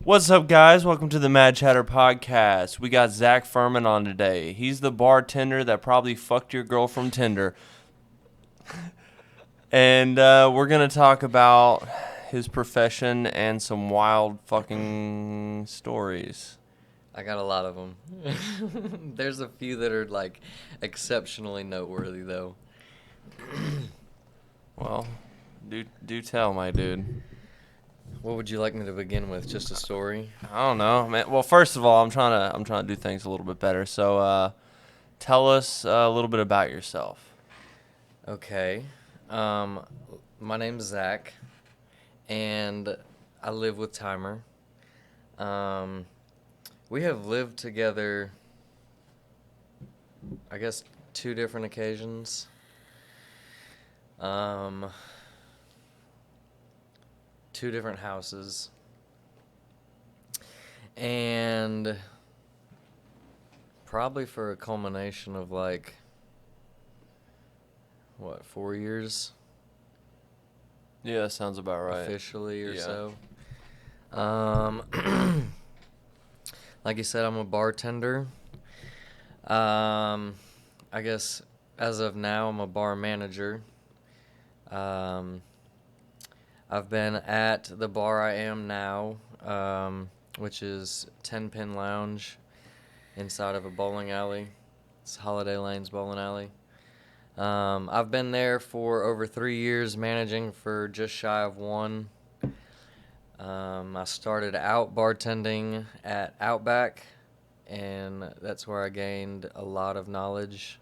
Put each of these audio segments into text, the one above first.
What's up, guys? Welcome to the Mad Chatter Podcast. We got Zach Furman on today. He's the bartender that probably fucked your girl from Tinder. And we're going to talk about his profession and some wild fucking stories. I got a lot of them. There's a few that are, exceptionally noteworthy, though. Well, do tell, my dude. What would you like me to begin with? Just a story? I don't know, man. Well, first of all, I'm trying to do things a little bit better. So, tell us a little bit about yourself. Okay. My name's Zach, and I live with Timer. We have lived together, I guess, 2 different occasions. 2 different houses. And probably for a culmination of 4 years? Yeah, that sounds about right. Officially or Yeah. so. Like you said, I'm a bartender. I guess as of now, I'm a bar manager. I've been at the bar I am now, which is 10 Pin Lounge inside of a bowling alley. It's Holiday Lanes Bowling Alley. I've been there for over 3 years, managing for just shy of 1. I started out bartending at Outback, and that's where I gained a lot of knowledge,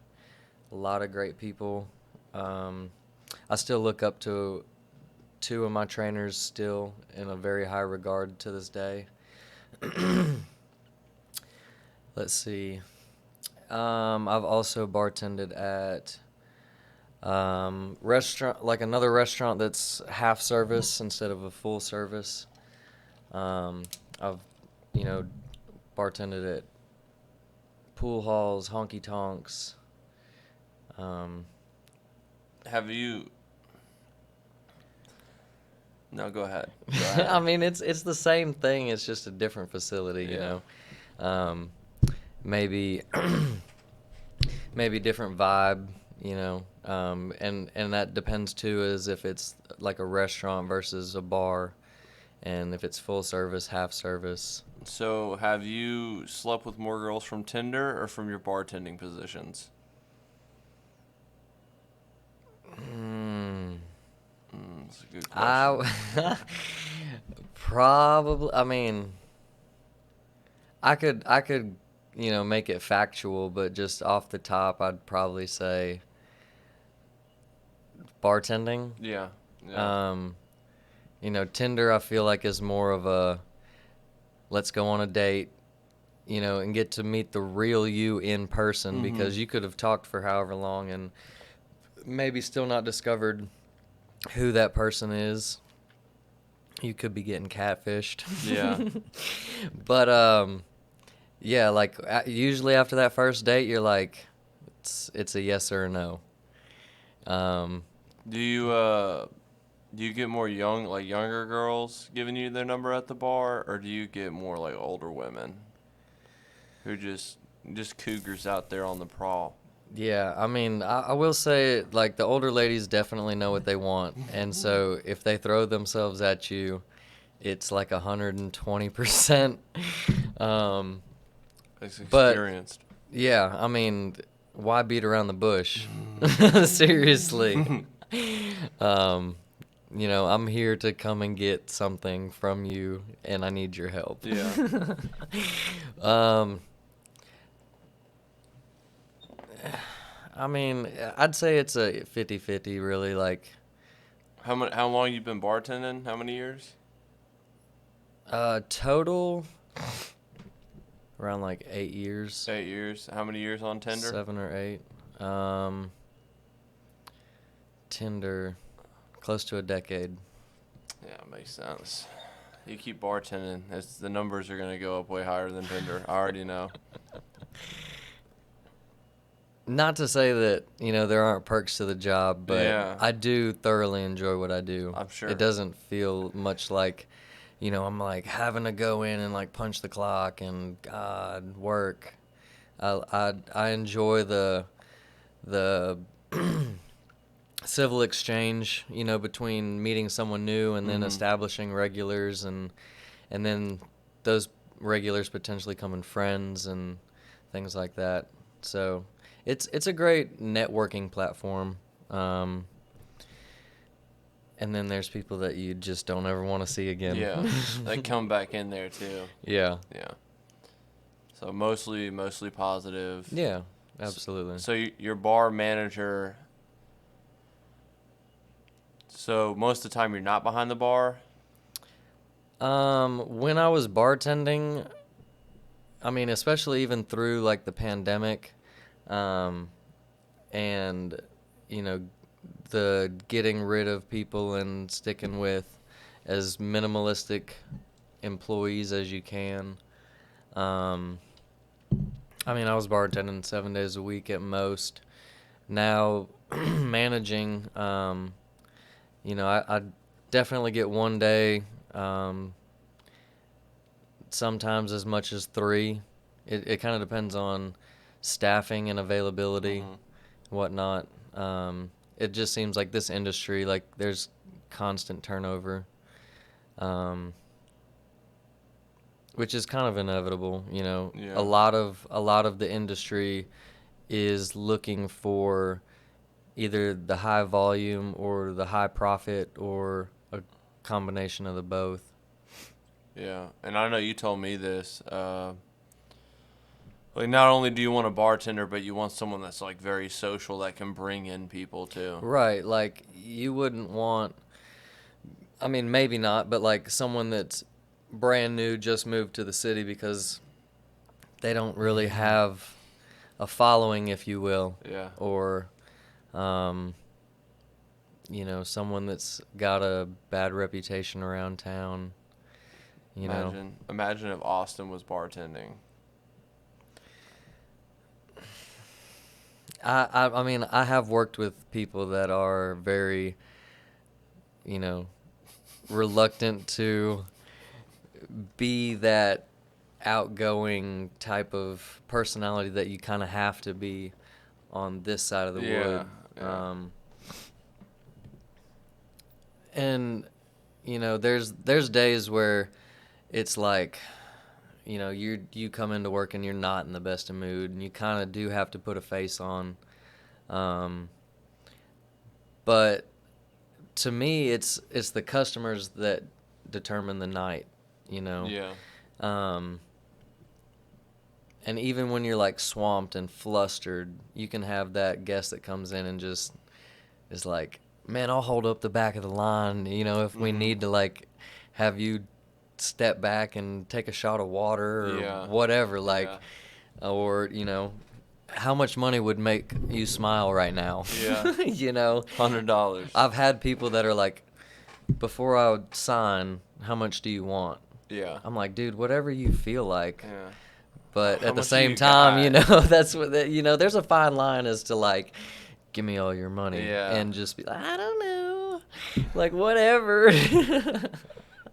a lot of great people. I still look up to 2 of my trainers still in a very high regard to this day. Let's see. I've also bartended at another restaurant that's half service instead of a full service. I've bartended at pool halls, honky tonks. Have you? No, go ahead. I mean, it's the same thing. It's just a different facility, you know. Maybe different vibe, you know. And that depends too, as if it's like a restaurant versus a bar, and if it's full service, half service. So, have you slept with more girls from Tinder or from your bartending positions? That's a good question. Probably. I mean, I could, make it factual, but just off the top, I'd probably say bartending. Yeah. Tinder, I feel like is more of a let's go on a date, and get to meet the real you in person, because you could have talked for however long and maybe still not discovered who that person is. You could be getting catfished. Yeah. But yeah, usually after that first date, you're like, it's a yes or a no. Do you get more younger girls giving you their number at the bar, or do you get more like older women who just cougars out there on the prowl? Yeah, I mean, I will say, the older ladies definitely know what they want, and so if they throw themselves at you, it's like 120%. It's But experienced. yeah, I mean, why beat around the bush? Seriously. I'm here to come and get something from you, and I need your help. Yeah. I mean, I'd say it's a 50-50, really. How long you been bartending? How many years? Total, around 8 years. 8 years. How many years on Tinder? 7 or 8. Tinder, close to a decade. Yeah, makes sense. You keep bartending, the numbers are gonna go up way higher than Tinder. I already know. Not to say that, there aren't perks to the job, but Yeah. I do thoroughly enjoy what I do. I'm sure. It doesn't feel much like I'm like having to go in and like punch the clock and God work. I enjoy the civil exchange, between meeting someone new and then establishing regulars, and then those regulars potentially becoming friends and things like that. So it's a great networking platform. And then there's people that you just don't ever want to see again. Yeah, they come back in there too. Yeah. Yeah. So mostly positive. Yeah, absolutely. So your bar manager. So most of the time you're not behind the bar. When I was bartending, I mean, especially even through like the pandemic, and the getting rid of people and sticking with as minimalistic employees as you can. I mean, I was bartending 7 days a week at most. Now, managing, I definitely get one day, sometimes as much as three. It kind of depends on staffing and availability, whatnot. It just seems like this industry, like there's constant turnover, which is kind of inevitable. Yeah. A lot of the industry is looking for either the high volume or the high profit or a combination of the both. Yeah, and I know you told me this. Like, not only do you want a bartender, but you want someone that's like very social that can bring in people too. Right, like you wouldn't want, I mean, maybe not, but like someone that's brand new, just moved to the city because they don't really have a following, if you will. Yeah. Or, someone that's got a bad reputation around town. Imagine if Austin was bartending. I mean, I have worked with people that are very, reluctant to be that outgoing type of personality that you kind of have to be on this side of the wood. Yeah. And there's days where it's like, you come into work and you're not in the best of mood, and you kind of do have to put a face on. But to me, it's the customers that determine the night. Yeah. And even when you're like swamped and flustered, you can have that guest that comes in and just is like, man, I'll hold up the back of the line, if we need to like have you step back and take a shot of water or whatever, or, how much money would make you smile right now? Yeah. $100. I've had people that are like, before I would sign, how much do you want? Yeah. I'm like, dude, whatever you feel like. Yeah. But How at the much same you time, got? that's what there's a fine line as to like, give me all your money, Yeah. and just be like, I don't know, like whatever.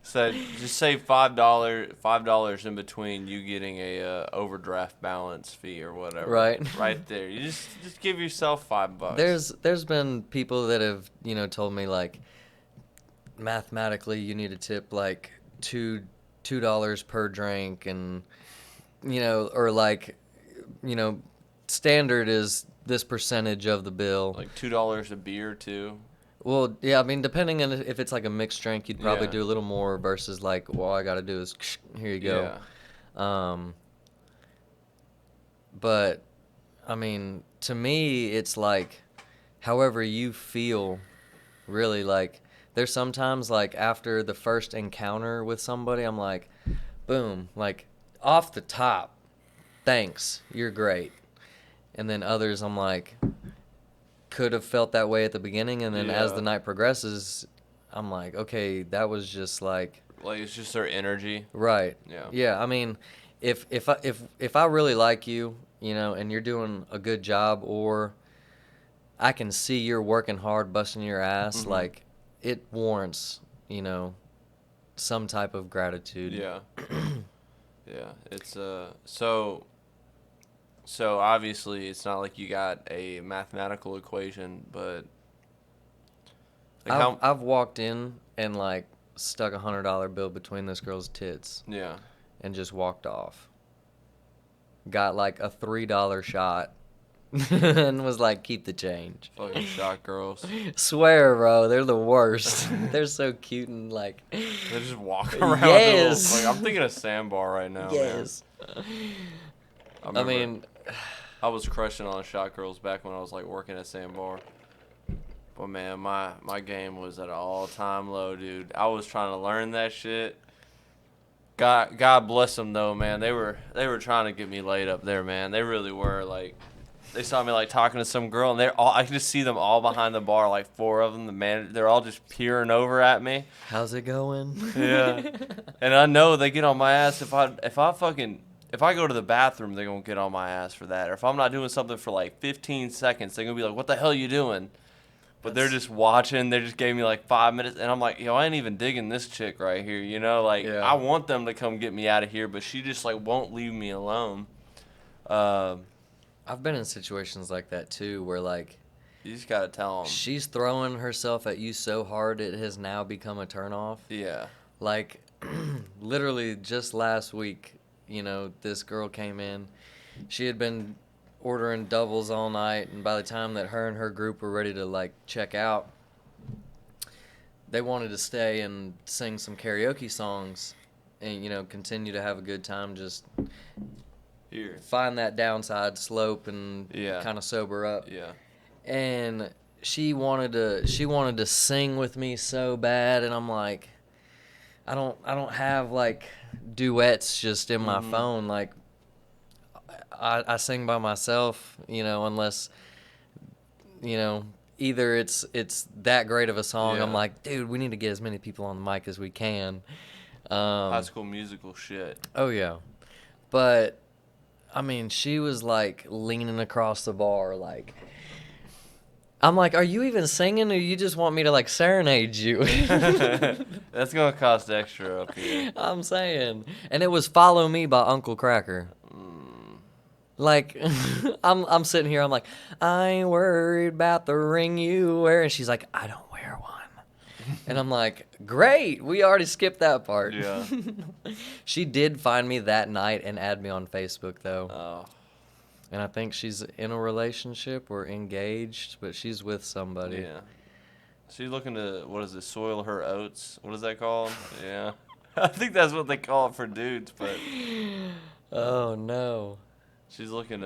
So just say $5 in between you getting a overdraft balance fee or whatever. Right. Right there. You just give yourself $5. There's been people that have told me like, mathematically you need to tip like $2 per drink, and or like standard is this percentage of the bill. Like $2 a beer too. Well, yeah, I mean, depending on if it's like a mixed drink, you'd probably Yeah. do a little more versus like, well, all I got to do is here you go. Yeah. But I mean, to me, it's like however you feel, really. Like there's sometimes like after the first encounter with somebody, I'm like, boom, like off the top, thanks, you're great. And then others, I'm like, could have felt that way at the beginning, and then as the night progresses, I'm like, okay, that was just like it's just their energy. right. Yeah. Yeah, I mean, if I really like you, and you're doing a good job, or I can see you're working hard, busting your ass, like it warrants, some type of gratitude. Yeah. Yeah. It's so obviously it's not like you got a mathematical equation, but like how I've walked in and like stuck $100 bill between this girl's tits yeah. and just walked off. Got like a $3 shot and was like, keep the change. Fucking shot girls. Swear, bro, they're the worst. They're so cute and like. They're just walking around Yes. with like I'm thinking of Sandbar right now, Yes. man. I I remember mean, I was crushing on shot girls back when I was like working at Sandbar. But man, my game was at an all-time low, dude. I was trying to learn that shit. God bless them though, man. They were trying to get me laid up there, man. They really were. Like, they saw me like talking to some girl, and I could just see them all behind the bar, like 4 of them. The man, they're all just peering over at me. how's it going? Yeah, and I know they get on my ass if I go to the bathroom, they're gonna get on my ass for that. Or if I'm not doing something for like 15 seconds, they're gonna be like, "What the hell are you doing?" But they're just watching. They just gave me like 5 minutes, and I'm like, yo, I ain't even digging this chick right here. You know, like Yeah. I want them to come get me out of here, but she just like won't leave me alone. You I've been in situations like that too, where like just gotta tell them. she's throwing herself at you so hard it has now become a turnoff. Yeah. Like, literally just last week, this girl came in. She had been ordering doubles all night, and by the time that her and her group were ready to like check out, they wanted to stay and sing some karaoke songs and continue to have a good time, just Here. find that downside slope and Yeah. kind of sober up. Yeah. And she wanted to sing with me so bad, and I'm like, I don't have like duets just in my phone. Like, I sing by myself, unless either it's that great of a song. Yeah. I'm like, dude, we need to get as many people on the mic as we can. High School Musical shit. Oh yeah, but I mean, she was like leaning across the bar, like. I'm like, are you even singing, or you just want me to like serenade you? That's gonna cost extra up here. I'm saying, and it was "Follow Me" by Uncle Kracker. Like, I'm sitting here, I'm like, I ain't worried about the ring you wear, and she's like, I don't wear one, and I'm like, great, we already skipped that part. Yeah. She did find me that night and add me on Facebook though. Oh. And I think she's in a relationship or engaged, but she's with somebody. Yeah. She's looking to, what is it, soil her oats? What is that called? Yeah. I think that's what they call it for dudes, but Oh no. she's looking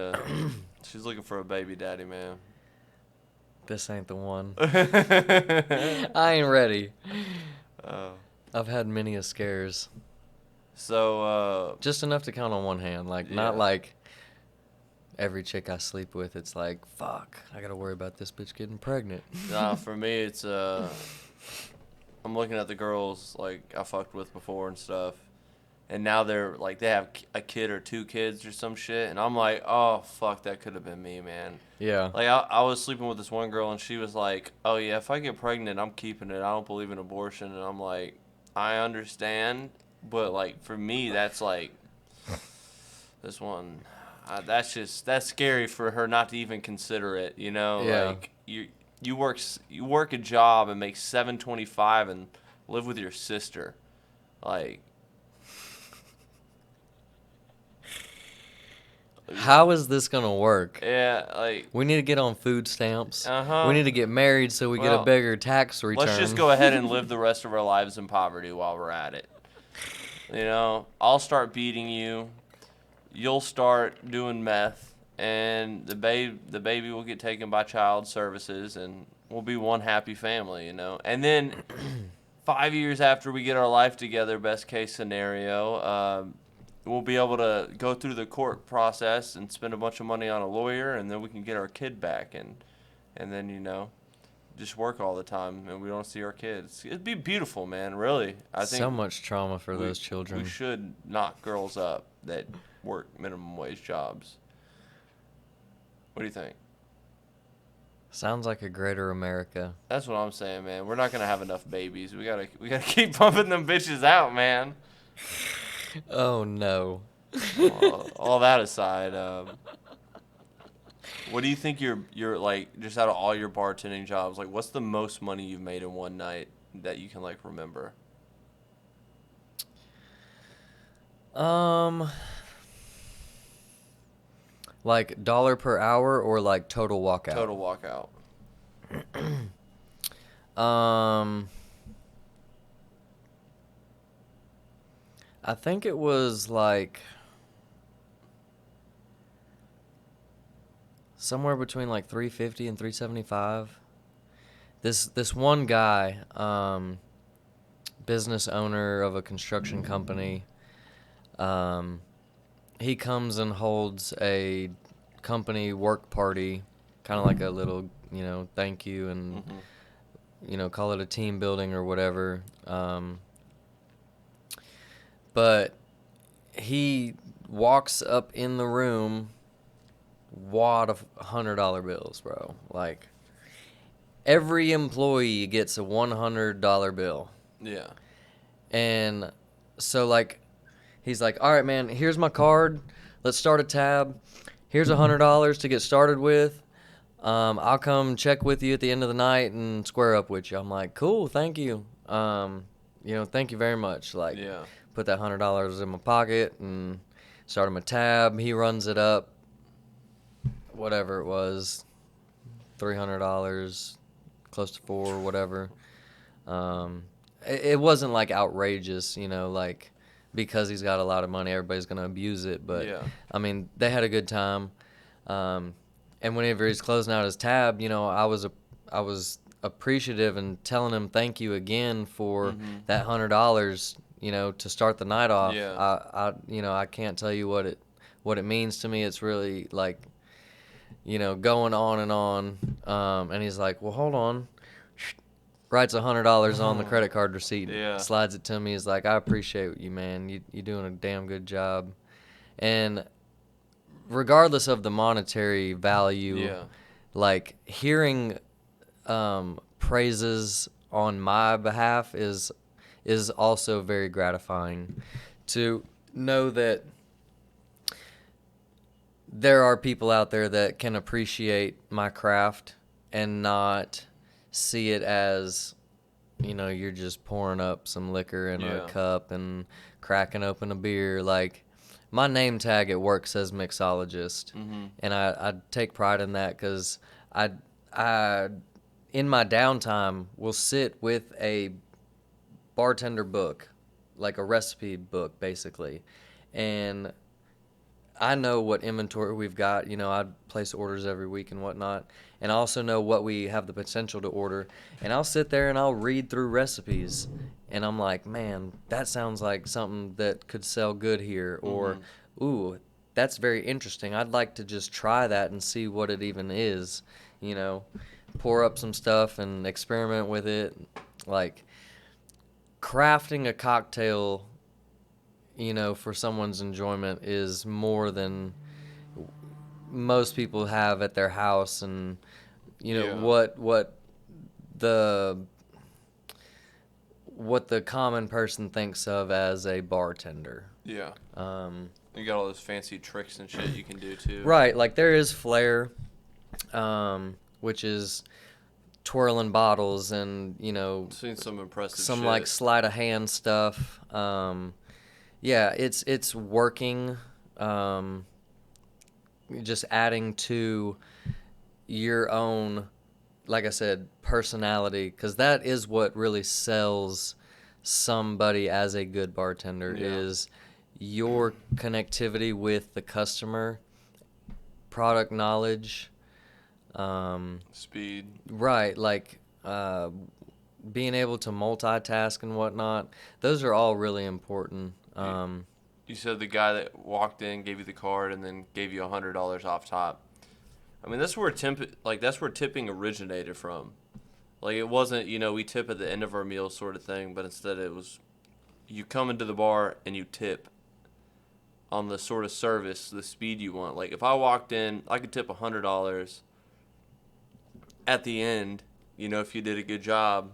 for a baby daddy, man. This ain't the one. I ain't ready. Oh. I've had many a scares. So, Just enough to count on one hand. Like, not Yeah. like every chick I sleep with, it's like, fuck, I gotta worry about this bitch getting pregnant. nah, for me, it's, I'm looking at the girls, like, I fucked with before and stuff. And now they're, like, they have a kid or 2 kids or some shit. And I'm like, oh, fuck, that could have been me, man. Yeah. Like, I was sleeping with this one girl, and she was like, oh, yeah, if I get pregnant, I'm keeping it. I don't believe in abortion. And I'm like, I understand. But, like, for me, that's, like, this one, that's scary for her not to even consider it, you know? Yeah. Like, you work a job and make $7.25 and live with your sister. Like, How is this gonna work? yeah, like, We need to get on food stamps. Uh-huh. We need to get married so we get Well, a bigger tax return. let's just go ahead and live the rest of our lives in poverty while we're at it. You know, I'll start beating you. You'll start doing meth, and the baby will get taken by child services, and we'll be one happy family. You know, and then 5 years after we get our life together, best case scenario, we'll be able to go through the court process and spend a bunch of money on a lawyer, and then we can get our kid back, and then just work all the time, and we don't see our kids. It'd be beautiful, man. Really, I think so much trauma for those we children. should knock girls up that work minimum wage jobs. What do you think? Sounds like a greater America. That's what I'm saying, man. We're not gonna have enough babies. We gotta keep pumping them bitches out, man. Oh no. All that aside, what do you think you're like just out of all your bartending jobs? Like, what's the most money you've made in one night that you can like remember? Um, like dollar per hour or like total walkout? Total walkout. Um, I think it was like somewhere between like 350 and 375. This one guy, business owner of a construction company, um, he comes and holds a company work party, kind of like a little, thank you and Hmm. call it a team building or whatever. But he walks up in the room, wad of $100 bills, bro. Like every employee gets a $100 bill. Yeah. And so like he's like, "All right, man, here's my card. Let's start a tab. Here's $100 to get started with. I'll come check with you at the end of the night and square up with you." I'm like, "Cool, thank you. Thank you very much." Like, Yeah. put that $100 in my pocket and start him a tab. He runs it up, whatever it was, $300, close to four, whatever. It wasn't like outrageous, like because he's got a lot of money, everybody's gonna abuse it. But Yeah. I mean, they had a good time. And whenever he's closing out his tab, I was appreciative and telling him thank you again for Hmm. that $100, to start the night off. Yeah. I can't tell you what it means to me. It's really like, going on and on. And he's like, "Well, hold on." Writes $100 on the credit card receipt, Yeah. slides it to me. He's like, "I appreciate you, man. You're doing a damn good job." And regardless of the monetary value, Yeah. like hearing praises on my behalf is also very gratifying to know that there are people out there that can appreciate my craft and not see it as, you're just pouring up some liquor in a Yeah. cup and cracking open a beer. Like, my name tag at work says mixologist, Hmm. and I take pride in that because I in my downtime will sit with a bartender book, like a recipe book basically, and I know what inventory we've got. I place orders every week and whatnot, and I also know what we have the potential to order. And I'll sit there and I'll read through recipes, and I'm like, "Man, that sounds like something that could sell good here," or, Hmm. "Ooh, that's very interesting. I'd like to just try that and see what it even is." You know, Pour up some stuff and experiment with it. Like crafting a cocktail, for someone's enjoyment is more than most people have at their house, and Yeah. the what the common person thinks of as a bartender. Yeah. Um, You got all those fancy tricks and shit you can do too. right, like there is flair, which is twirling bottles and Seen some impressive some shit. like sleight of hand stuff. Yeah, it's working. Um, just adding to your own, like I said, personality, because that is what really sells somebody as a good bartender Yeah. is your connectivity with the customer, product knowledge, Speed. right, like being able to multitask and whatnot. Those are all really important. You said the guy that walked in, gave you the card, and then gave you $100 off top. I mean, that's where tipping originated from. Like it wasn't, we tip at the end of our meal sort of thing, but instead it was you come into the bar and you tip on the sort of service, the speed you want. Like if I walked in, I could tip $100, at the end, if you did a good job.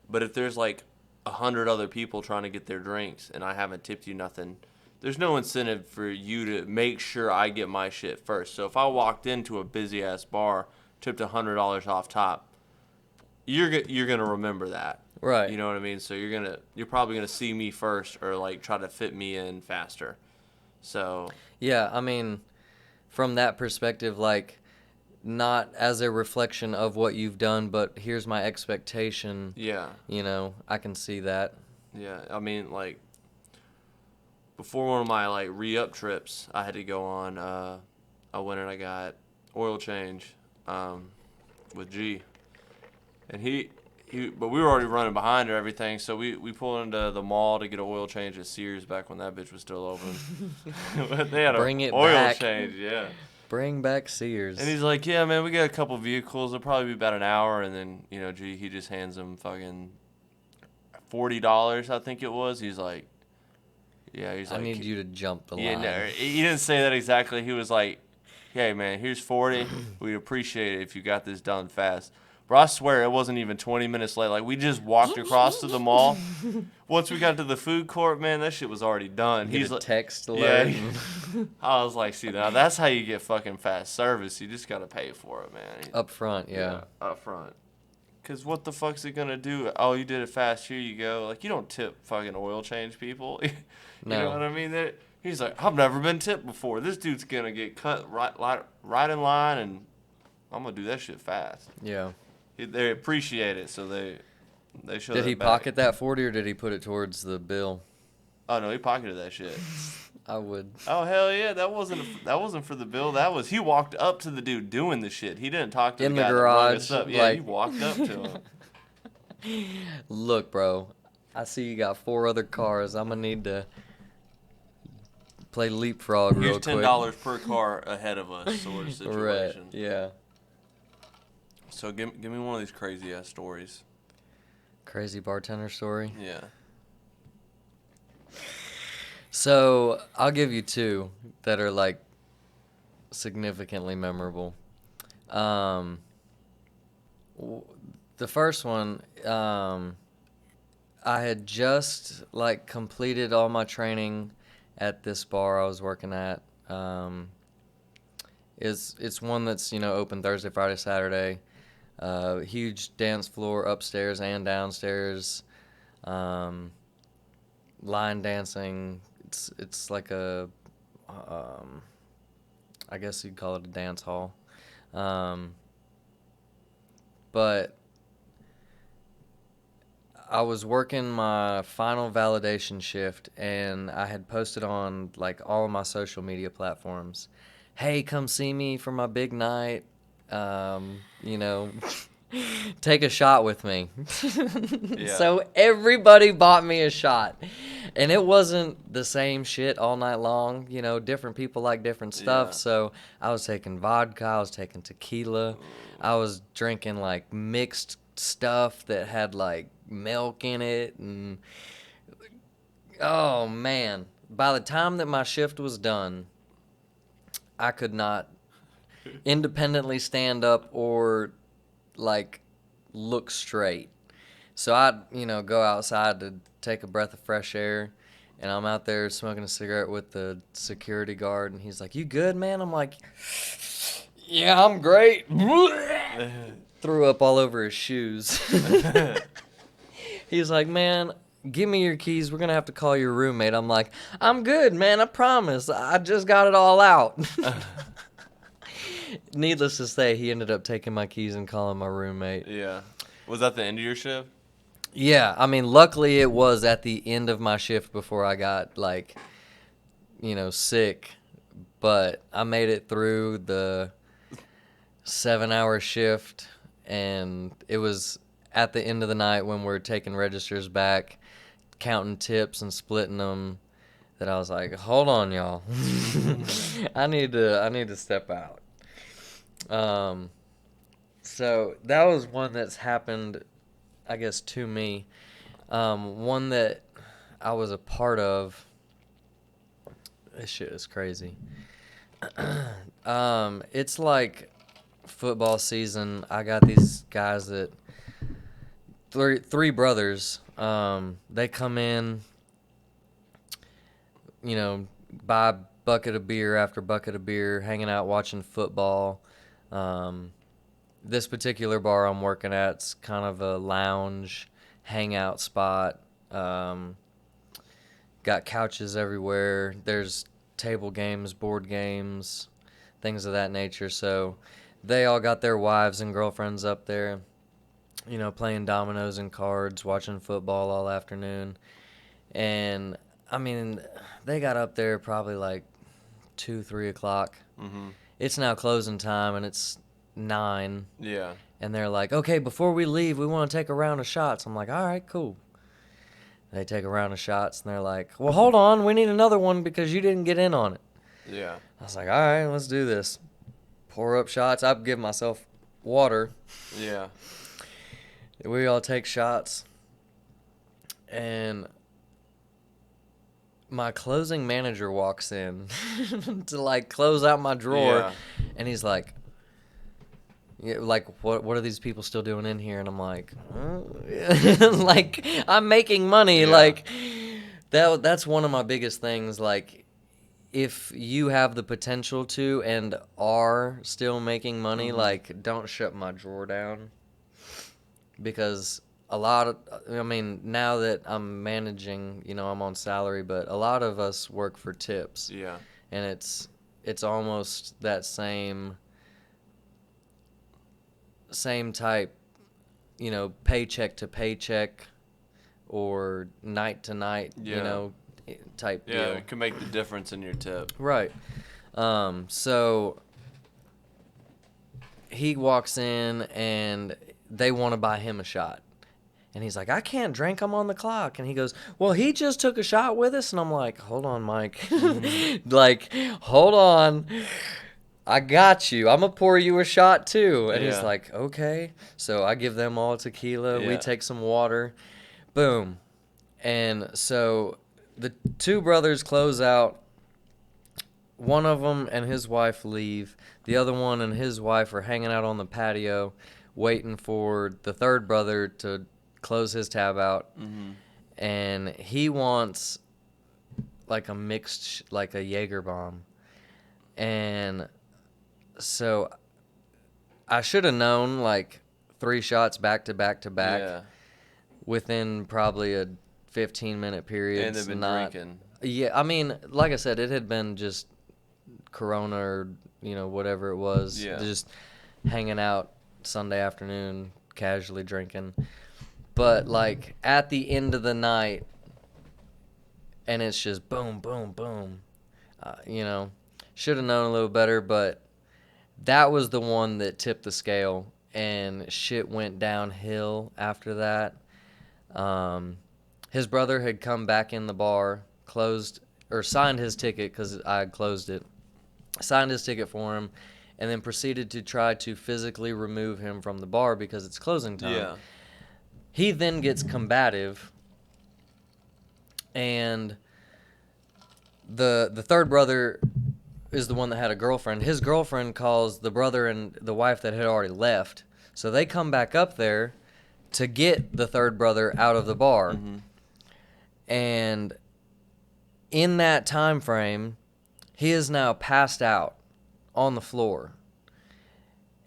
But if there's like 100 other people trying to get their drinks and I haven't tipped you nothing, there's no incentive for you to make sure I get my shit first. So if I walked into a busy ass bar, tipped $100 off top, you're gonna remember that. Right. You know what I mean? So you're probably gonna see me first or like try to fit me in faster. So Yeah, I mean, from that perspective, like, not as a reflection of what you've done, but here's my expectation. yeah, I can see that. yeah. I mean, like before one of my like re-up trips, I had to go on. I went and I got oil change with G, and but we were already running behind or everything, so we pulled into the mall to get an oil change at Sears back when that bitch was still open. But they had Bring an it oil back. change, yeah. Bring back Sears. And he's like, yeah, man, we got a couple vehicles. It'll probably be about an hour, and then G, he just hands him fucking $40, I think it was. He's like, yeah, he's I like, need you to jump the yeah, line. no, he didn't say that exactly. He was like, hey, man, here's 40. We'd appreciate it if you got this done fast. Bro, I swear it wasn't even 20 minutes late. Like, we just walked across to the mall. Once we got to the food court, man, that shit was already done. Get He's a like, text yeah. alert. I was like, see, now that's how you get fucking fast service. You just got to pay for it, man. Up front, yeah. Up front. Because what the fuck's it going to do? Oh, you did it fast. Here you go. Like, you don't tip fucking oil change people. You know what I mean? He's like, I've never been tipped before. This dude's going to get cut right in line, and I'm going to do that shit fast. Yeah. They appreciate it, so they show Did that he back. pocket that 40 or did he put it towards the bill? Oh, no, he pocketed that shit. I would. Oh, hell yeah. That wasn't for the bill. He walked up to the dude doing the shit. He didn't talk to In the the guy that rung garage, us up. Yeah, like- he walked up to him. Look, bro, I see you got 4 other cars. I'm going to need to play leapfrog real Here's quick. $10 per car ahead of us sort of situation. Right, yeah. So give me one of these crazy ass stories. Crazy bartender story. Yeah. So I'll give you 2 that are like significantly memorable. The first one, I had just like completed all my training at this bar I was working at. It's one that's open Thursday, Friday, Saturday. Huge dance floor upstairs and downstairs. Line dancing. It's like a, I guess you'd call it a dance hall. But I was working my final validation shift, and I had posted on like all of my social media platforms, hey, come see me for my big night. Take a shot with me. Yeah. So everybody bought me a shot. And it wasn't the same shit all night long. Different people like different stuff. Yeah. So I was taking vodka, I was taking tequila. I was drinking like mixed stuff that had like milk in it. And oh man, by the time that my shift was done, I could not independently stand up or like look straight. So I'd go outside to take a breath of fresh air, and I'm out there smoking a cigarette with the security guard, and he's like, you good, man? I'm like, yeah, I'm great. Threw up all over his shoes. He's like, man, give me your keys, we're gonna have to call your roommate. I'm like, I'm good, man, I promise, I just got it all out. Needless to say, he ended up taking my keys and calling my roommate. Yeah. Was that the end of your shift? Yeah, I mean, luckily it was at the end of my shift before I got, like, sick. But I made it through the 7-hour shift, and it was at the end of the night when we're taking registers back, counting tips and splitting them, that I was like, hold on, y'all. I need to step out. So that was one that's happened, I guess, to me. One that I was a part of. This shit is crazy. It's like football season, I got these guys that three brothers. They come in, buy bucket of beer after bucket of beer, hanging out watching football. This particular bar I'm working at's kind of a lounge hangout spot. Got couches everywhere. There's table games, board games, things of that nature. So they all got their wives and girlfriends up there, playing dominoes and cards, watching football all afternoon. And, I mean, they got up there probably like 2, 3 o'clock. Mm-hmm. It's now closing time, and it's 9. Yeah. And they're like, okay, before we leave, we want to take a round of shots. I'm like, all right, cool. They take a round of shots, and they're like, well, hold on, we need another one because you didn't get in on it. Yeah. I was like, all right, let's do this. Pour up shots. I give myself water. Yeah. We all take shots. And my closing manager walks in to, like, close out my drawer. Yeah. And he's like, yeah, like, what are these people still doing in here? And I'm like, like, I'm making money. Yeah. Like, that's one of my biggest things. Like, if you have the potential to and are still making money, Mm-hmm. like, don't shut my drawer down. Because now that I'm managing, I'm on salary, but a lot of us work for tips. Yeah. And it's almost that same type, paycheck to paycheck or night to night, Yeah. type Yeah, deal. it can make the difference in your tip. Right. So he walks in and they want to buy him a shot. And he's like, I can't drink, I'm on the clock. And he goes, well, he just took a shot with us. And I'm like, hold on, Mike. Mm-hmm. Like, hold on. I got you. I'm going to pour you a shot too. And he's Yeah. like, okay. So I give them all tequila. We Yeah. take some water. Boom. And so the two brothers close out. One of them and his wife leave. The other one and his wife are hanging out on the patio waiting for the third brother to close his tab out. Mm-hmm. And he wants like a mixed, like a Jaeger bomb. And so I should have known, like, 3 shots back to back to back Yeah. within probably a 15-minute period. And they've been drinking. Yeah, I mean, like I said, it had been just Corona or, whatever it was. Yeah. Just hanging out Sunday afternoon, casually drinking. But, like, at the end of the night, and it's just boom, boom, boom. Should have known a little better, but that was the one that tipped the scale, and shit went downhill after that. His brother had come back in the bar, signed his ticket because I had closed it, signed his ticket for him, and then proceeded to try to physically remove him from the bar because it's closing time. Yeah. He then gets combative, and the third brother is the one that had a girlfriend. His girlfriend calls the brother and the wife that had already left. So they come back up there to get the third brother out of the bar. Mm-hmm. And in that time frame, he is now passed out on the floor.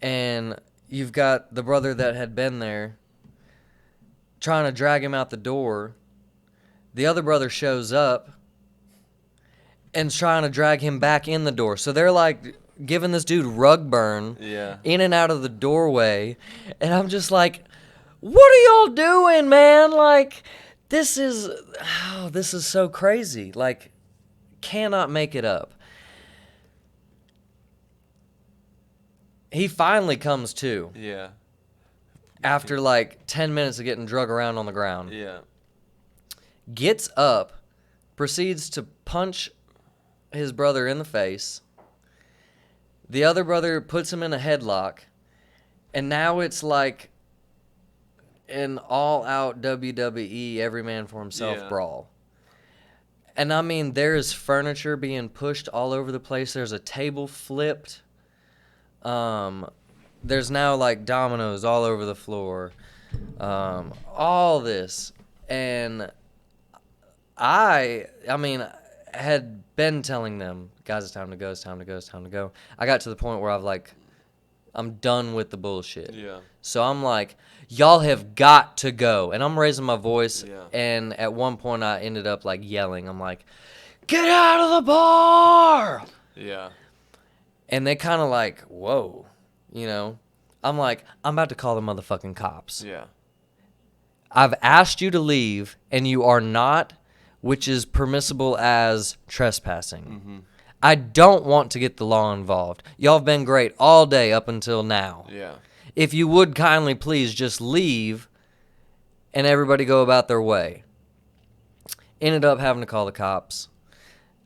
And you've got the brother that had been there trying to drag him out the door. The other brother shows up and's trying to drag him back in the door. So they're like giving this dude rug burn in and out of the doorway. And I'm just like, what are y'all doing, man? Like, this is so crazy. Like, cannot make it up. He finally comes to. Yeah. After like 10 minutes of getting drug around on the ground. Yeah. Gets up, proceeds to punch his brother in the face. The other brother puts him in a headlock. And now it's like an all-out WWE every man for himself brawl. And I mean, there is furniture being pushed all over the place. There's a table flipped. there's now like dominoes all over the floor, all this, and I mean, had been telling them, guys, it's time to go, it's time to go, it's time to go. I got to the point where I'm done with the bullshit. Yeah. So I'm like, y'all have got to go. And I'm raising my voice. Yeah. And at one point I ended up like yelling. I'm like, get out of the bar. Yeah. And they kind of like, whoa, you know. I'm like, I'm about to call the motherfucking cops. Yeah. I've asked you to leave and you are not, which is permissible as trespassing. Mm-hmm. I don't want to get the law involved. Y'all have been great all day up until now. Yeah. If you would kindly please just leave and everybody go about their way. Ended up having to call the cops.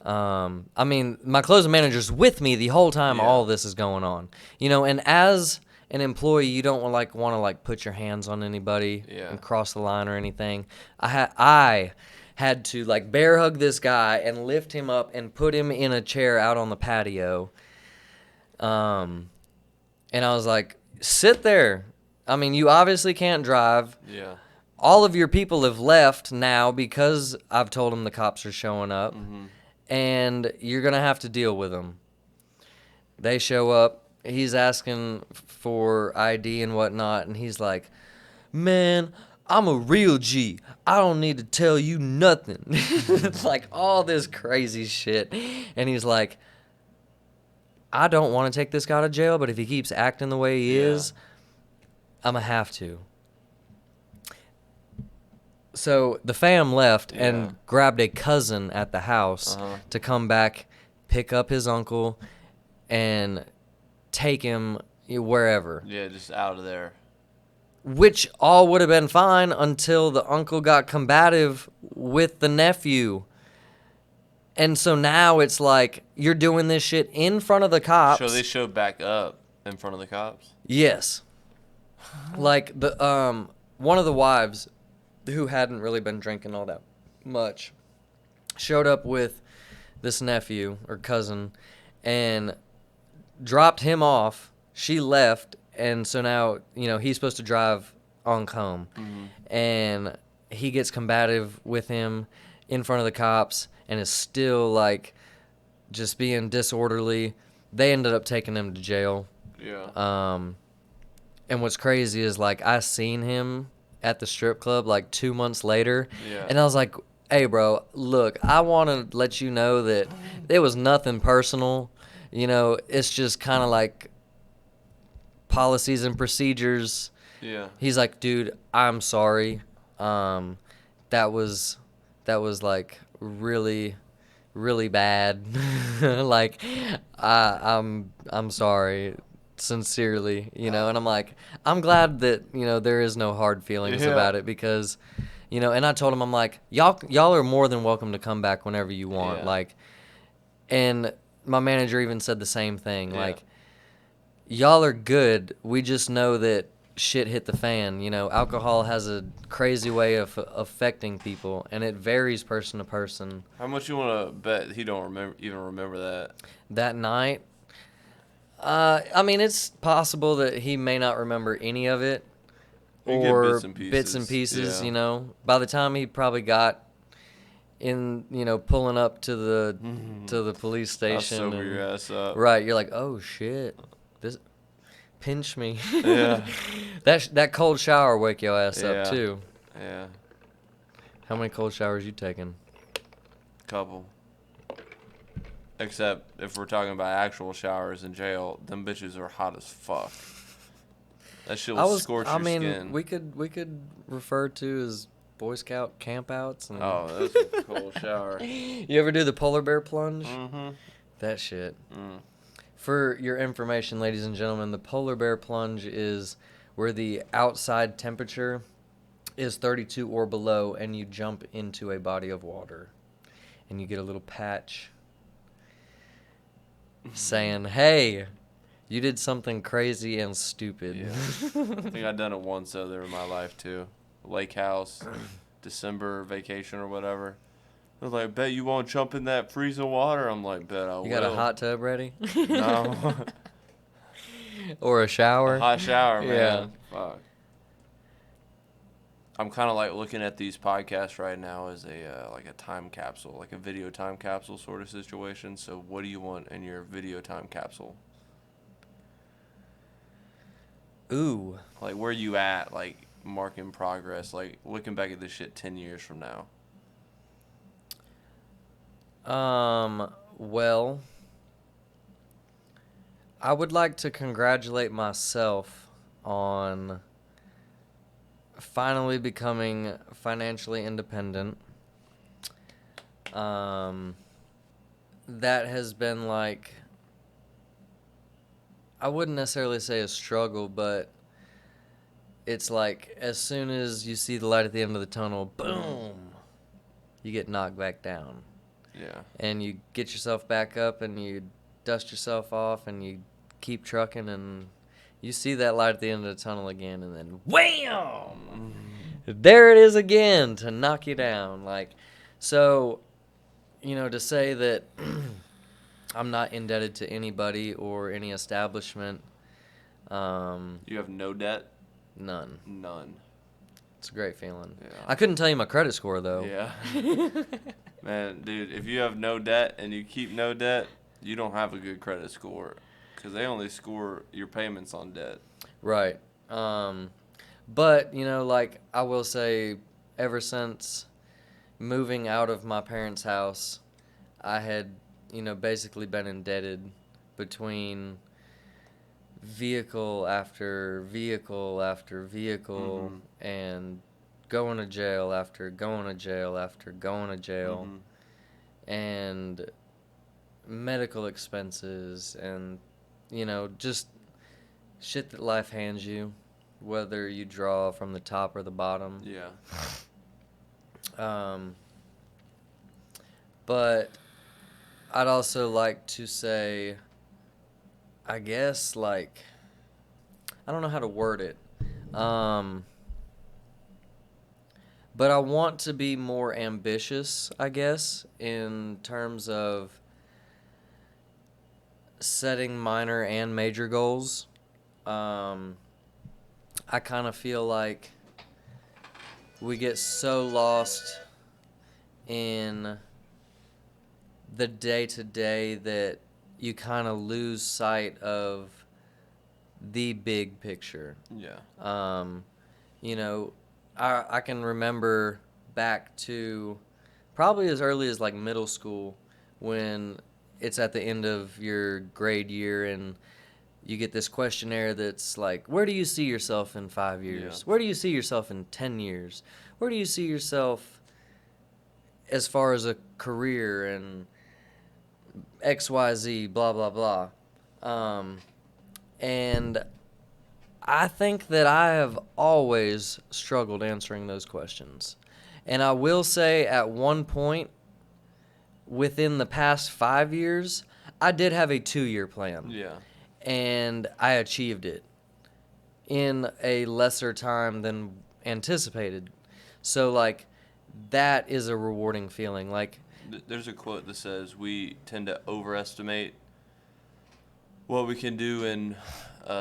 I mean, my closing manager's with me the whole time all this is going on. You know, and as an employee, you don't want to put your hands on anybody and cross the line or anything. I had to like bear hug this guy and lift him up and put him in a chair out on the patio. And I was like, sit there. I mean, you obviously can't drive. Yeah. All of your people have left now because I've told them the cops are showing up. Mm-hmm. And you're going to have to deal with them. They show up. He's asking for ID and whatnot. And he's like, man, I'm a real G. I don't need to tell you nothing. It's like all this crazy shit. And he's like, I don't want to take this guy to jail, but if he keeps acting the way he is, I'm going to have to. So the fam left and grabbed a cousin at the house to come back, pick up his uncle, and take him wherever. Yeah, just out of there. Which all would have been fine until the uncle got combative with the nephew. And so now it's like, you're doing this shit in front of the cops. So they showed back up in front of the cops? Yes. Like, the one of the wives, who hadn't really been drinking all that much, showed up with this nephew or cousin and dropped him off. She left, and so now, you know, he's supposed to drive on home. Mm-hmm. And he gets combative with him in front of the cops and is still, like, just being disorderly. They ended up taking him to jail. Yeah. And what's crazy is, like, I seen him at the strip club like 2 months later, and I was like, hey bro, look, I want to let you know that it was nothing personal, you know, it's just kind of like policies and procedures. He's like, dude, I'm sorry, that was like really bad. Like, I'm sorry, sincerely, you know. And I'm like, I'm glad that, you know, there is no hard feelings about it, because, you know, and I told him, I'm like, y'all are more than welcome to come back whenever you want. Like, and my manager even said the same thing. Like, y'all are good, we just know that shit hit the fan. You know, alcohol has a crazy way of affecting people, and it varies person to person. How much you want to bet he don't remember that night? I mean, it's possible that he may not remember any of it, or bits and pieces. You know, by the time he probably got in, you know, pulling up to the police station, I'll sober your ass up. Right, you're like, oh shit, this pinch me. Yeah. that cold shower wake your ass up too. Yeah. How many cold showers you taking? Couple. Except if we're talking about actual showers in jail, them bitches are hot as fuck. That shit will scorch your skin. We could refer to as Boy Scout campouts. And oh, that's a cool shower. You ever do the polar bear plunge? Mm-hmm. That shit. For your information, ladies and gentlemen, the polar bear plunge is where the outside temperature is 32 or below, and you jump into a body of water, and you get a little patch saying, hey, you did something crazy and stupid. Yeah. I think I've done it once other in my life too. Lake house, December vacation or whatever. I was like, bet you won't jump in that freezing water. I'm like, bet I will. You got a hot tub ready? No. Or a shower. A hot shower, Yeah. man. Fuck. I'm kind of like looking at these podcasts right now as a like a time capsule, like a video time capsule sort of situation. So, what do you want in your video time capsule? Ooh. Like, where you at? Like, marking progress. Like, looking back at this shit 10 years from now. Well, I would like to congratulate myself on finally becoming financially independent. That has been like, I wouldn't necessarily say a struggle, but it's like as soon as you see the light at the end of the tunnel, boom, you get knocked back down. Yeah. And you get yourself back up and you dust yourself off and you keep trucking and you see that light at the end of the tunnel again and then wham! There it is again to knock you down. Like, so, to say that I'm not indebted to anybody or any establishment. You have no debt? None. None. It's a great feeling. Yeah. I couldn't tell you my credit score though. Yeah. Man, dude, if you have no debt and you keep no debt, you don't have a good credit score because they only score your payments on debt. Right. But, like I will say, ever since moving out of my parents' house, I had, basically been indebted between vehicle after vehicle after vehicle and going to jail after going to jail after going to jail and medical expenses and, just shit that life hands you, whether you draw from the top or the bottom. Yeah. But I'd also like to say, I guess, like, I don't know how to word it. But I want to be more ambitious, I guess, in terms of setting minor and major goals. I kind of feel like we get so lost in the day-to-day that you kind of lose sight of the big picture. Yeah. I can remember back to probably as early as like middle school when it's at the end of your grade year and you get this questionnaire that's like, where do you see yourself in 5 years? Yeah. Where do you see yourself in 10 years? Where do you see yourself as far as a career and XYZ, blah, blah, blah. And I think that I have always struggled answering those questions. And I will say at one point, within the past 5 years, I did have a 2-year plan. Yeah. And I achieved it in a lesser time than anticipated. So, like, that is a rewarding feeling. Like, There's a quote that says we tend to overestimate what we can do in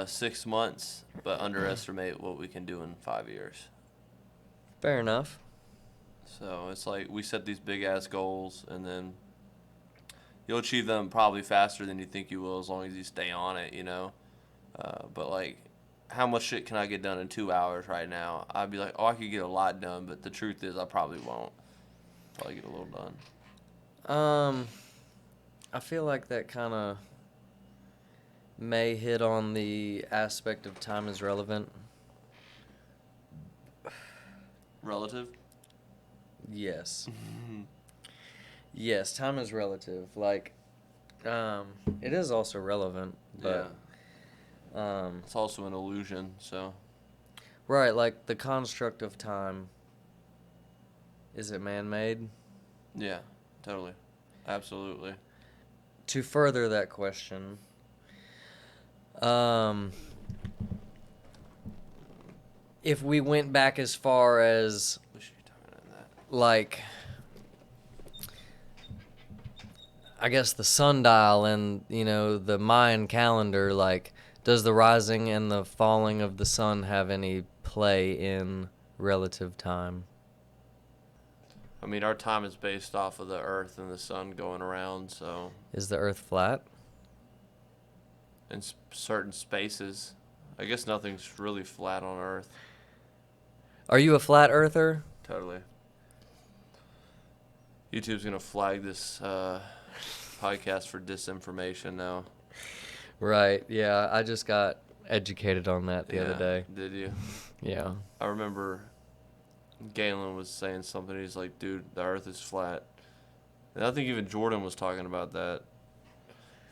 6 months, but underestimate what we can do in 5 years. fair enough. So it's like we set these big ass goals, and then you'll achieve them probably faster than you think you will as long as you stay on it, But like, how much shit can I get done in 2 hours right now? I'd be like, oh, I could get a lot done, but the truth is I probably won't. Probably get a little done. I feel like that kind of may hit on the aspect of time is relevant. Relative? Yes. Yes, time is relative. Like, it is also relevant, but it's also an illusion, so. Right, like the construct of time. Is it man-made? Yeah, totally. Absolutely. To further that question, if we went back as far as, We should be talking about that. like, I guess the sundial and, the Mayan calendar, like, Does the rising and the falling of the sun have any play in relative time? I mean, our time is based off of the Earth and the sun going around, so Is the Earth flat? in certain spaces, I guess nothing's really flat on Earth. Are you a flat earther? Totally. YouTube's gonna flag this podcast for disinformation now. Right. Yeah, I just got educated on that the other day. Did you? Yeah. I remember Galen was saying something. He's like, dude, the Earth is flat. And I think even Jordan was talking about that.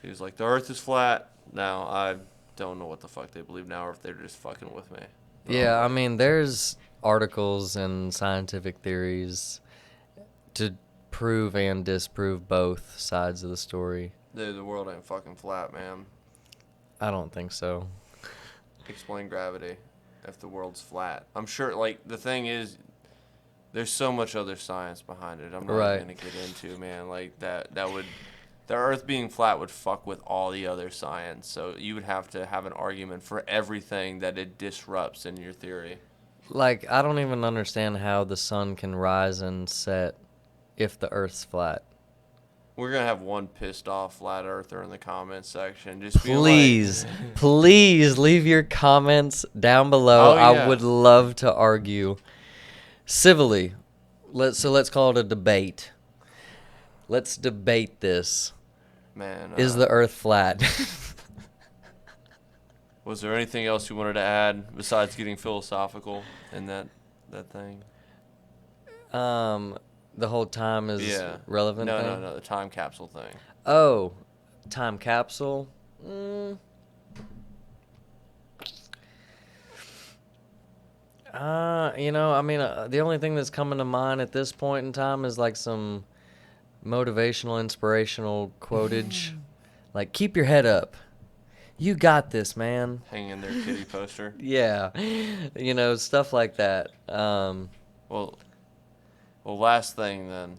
He was like, the Earth is flat. Now, I don't know what the fuck they believe now or if they're just fucking with me. Yeah, I mean, there's articles and scientific theories to prove and disprove both sides of the story. Dude, the world ain't fucking flat, man. I don't think so. Explain gravity if the world's flat. I'm sure, like, the thing is, there's so much other science behind it. I'm not Right. going to get into, man. Like, that would, the Earth being flat would fuck with all the other science. So you would have to have an argument for everything that it disrupts in your theory. Like, I don't even understand how the sun can rise and set if the Earth's flat. We're going to have one pissed off flat earther in the comments section. Just Please, be like, please leave your comments down below. Oh, yeah. I would love to argue civilly. Let's call it a debate. Let's debate this. man. Is the Earth flat? Was there anything else you wanted to add besides getting philosophical in that thing? The whole time is relevant. No, the time capsule thing. Oh, time capsule. I mean, the only thing that's coming to mind at this point in time is like some motivational, inspirational quotage, like "Keep your head up, you got this, man." Hanging their kitty poster. Yeah, stuff like that. Well, last thing then.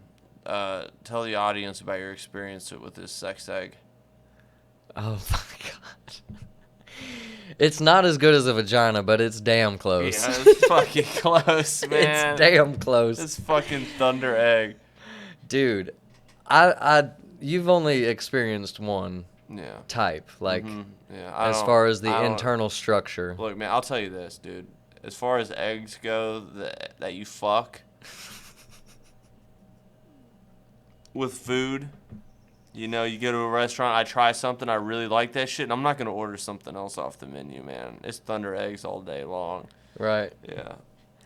Tell the audience about your experience with this sex egg. Oh my god. It's not as good as a vagina, but it's damn close. Yeah, it's fucking close, man. It's damn close. It's fucking thunder egg. Dude, you've only experienced one type, like, as far as the internal structure. Look, man, I'll tell you this, dude. As far as eggs go that you fuck with food, you go to a restaurant, I try something, I really like that shit, and I'm not going to order something else off the menu, man. It's thunder eggs all day long. Right. Yeah.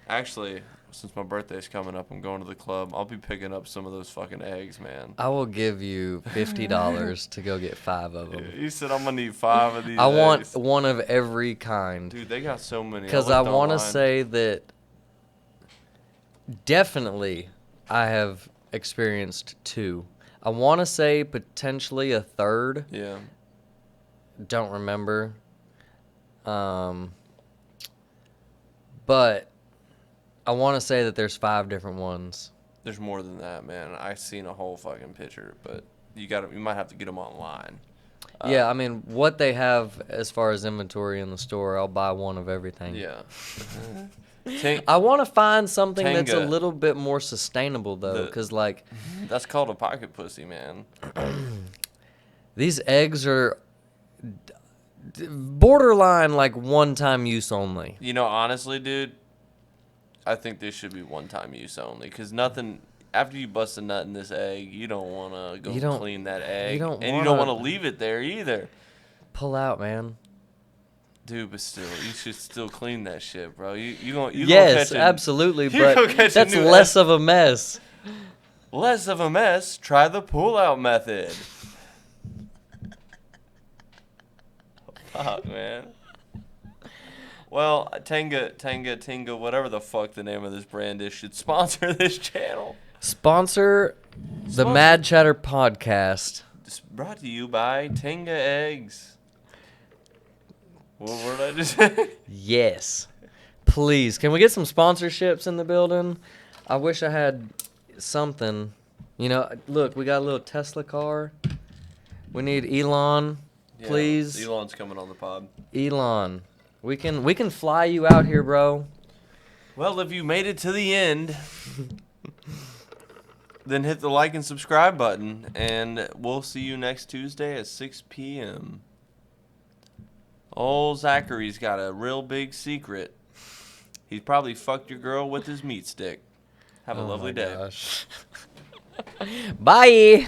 Actually, since my birthday's coming up, I'm going to the club. I'll be picking up some of those fucking eggs, man. I will give you $50 to go get 5 of them. You said I'm going to need 5 of these I want eggs. one of every kind. Dude, they got so many. Because I want to say that definitely I have experienced 2. I want to say potentially a third. Yeah. Don't remember. But I want to say that there's 5 different ones. There's more than that, man. I've seen a whole fucking picture, but you might have to get them online. Yeah, I mean, what they have as far as inventory in the store, I'll buy one of everything. Yeah. I want to find something that's a Tenga. little bit more sustainable, though, because, like... That's called a pocket pussy, man. These eggs are borderline, like, one-time use only. Honestly, dude, I think this should be one-time use only, because nothing... After you bust a nut in this egg, you don't want to go clean that egg. You don't want to leave it there either. Pull out, man. Dude, but still, you should still clean that shit, bro. Yes, absolutely, but that's less of a mess. Less of a mess? Try the pull-out method. Fuck, man. Well, Tenga, whatever the fuck the name of this brand is, should sponsor this channel. Sponsor the Mad Chatter podcast. It's brought to you by Tenga Eggs. What did I just say? Yes. Please. Can we get some sponsorships in the building? I wish I had something. Look, we got a little Tesla car. We need Elon Yeah, Please. Elon's coming on the pod. Elon, we can fly you out here, bro. Well, if you made it to the end, then hit the like and subscribe button, and we'll see you next Tuesday at 6 p.m. Old Zachary's got a real big secret. He's probably fucked your girl with his meat stick. Have a lovely day. Gosh. Bye.